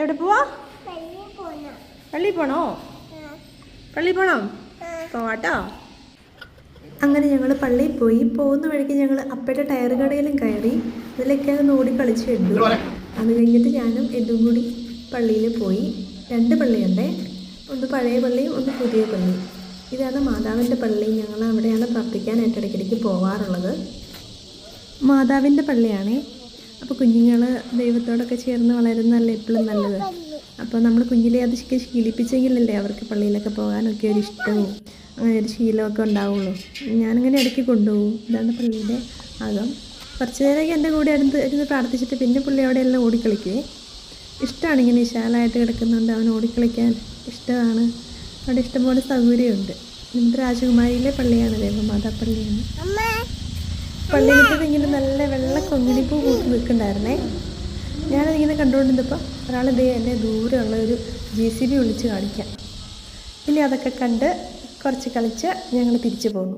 എവിടെ പോവാ? പള്ളി പോണോ? പള്ളി പോണം, പോവാട്ടോ. അങ്ങനെ ഞങ്ങൾ പള്ളിയിൽ പോയി. പോകുന്ന വഴിക്ക് ഞങ്ങൾ അപ്പയുടെ ടയർ കടയിലും കയറി. അതിലൊക്കെ ഒന്ന് ഓടി കളിച്ച് എഡു. അത് കഴിഞ്ഞിട്ട് ഞാനും എഡും കൂടി പള്ളിയിൽ പോയി. 2 പള്ളിയുണ്ടേ, ഒന്ന് പഴയ പള്ളിയും ഒന്ന് പുതിയ പള്ളിയും. ഇതാണ് മാതാവിൻ്റെ പള്ളി. ഞങ്ങൾ അവിടെയാണ് പ്രാർത്ഥിക്കാനായിട്ട് ഇടയ്ക്കിടയ്ക്ക് പോവാറുള്ളത്. മാതാവിൻ്റെ പള്ളിയാണേ. അപ്പോൾ കുഞ്ഞുങ്ങൾ ദൈവത്തോടൊക്കെ ചേർന്ന് വളരുന്നതല്ലേ എപ്പോഴും നല്ലത്. അപ്പോൾ നമ്മൾ കുഞ്ഞിലെ അത് ശീലിപ്പിച്ചെങ്കിലല്ലേ അവർക്ക് പള്ളിയിലൊക്കെ പോകാനൊക്കെ ഒരു ഇഷ്ടവും അങ്ങനെ ഒരു ശീലമൊക്കെ ഉണ്ടാവുള്ളൂ. ഞാനിങ്ങനെ ഇടയ്ക്ക് കൊണ്ടുപോകും. ഇതാണ് പള്ളിയുടെ അകം. കുറച്ച് നേരമൊക്കെ എൻ്റെ കൂടെ ഇരുന്ന് പ്രാർത്ഥിച്ചിട്ട് പിന്നെ പുള്ളി അവിടെയെല്ലാം ഓടിക്കളിക്കുവേ. ഇഷ്ടമാണ് ഇങ്ങനെ വിശാലമായിട്ട് കിടക്കുന്നുണ്ട്. അവൻ ഓടിക്കളിക്കാൻ ഇഷ്ടമാണ്. അവിടെ ഇഷ്ടംപോലെ സൗകര്യമുണ്ട്. നമ്മുടെ രാജകുമാരിയിലെ പള്ളിയാണ്, ദേവമാതാ പള്ളിയാണ്. പള്ളിയിലത്തെ ഇങ്ങനെ നല്ല വെള്ള കൊങ്ങിണിപ്പൂ പൂത്ത് നിൽക്കുന്നുണ്ടായിരുന്നേ. ഞാനതിങ്ങനെ കണ്ടുകൊണ്ടിരുന്നപ്പോൾ ഒരാൾ എന്നെ ദൂരെയുള്ള ഒരു JCB വിളിച്ച് കാണിക്കാം. പിന്നെ അതൊക്കെ കണ്ട് കുറച്ച് കളിച്ച് ഞങ്ങൾ തിരിച്ചു പോന്നു.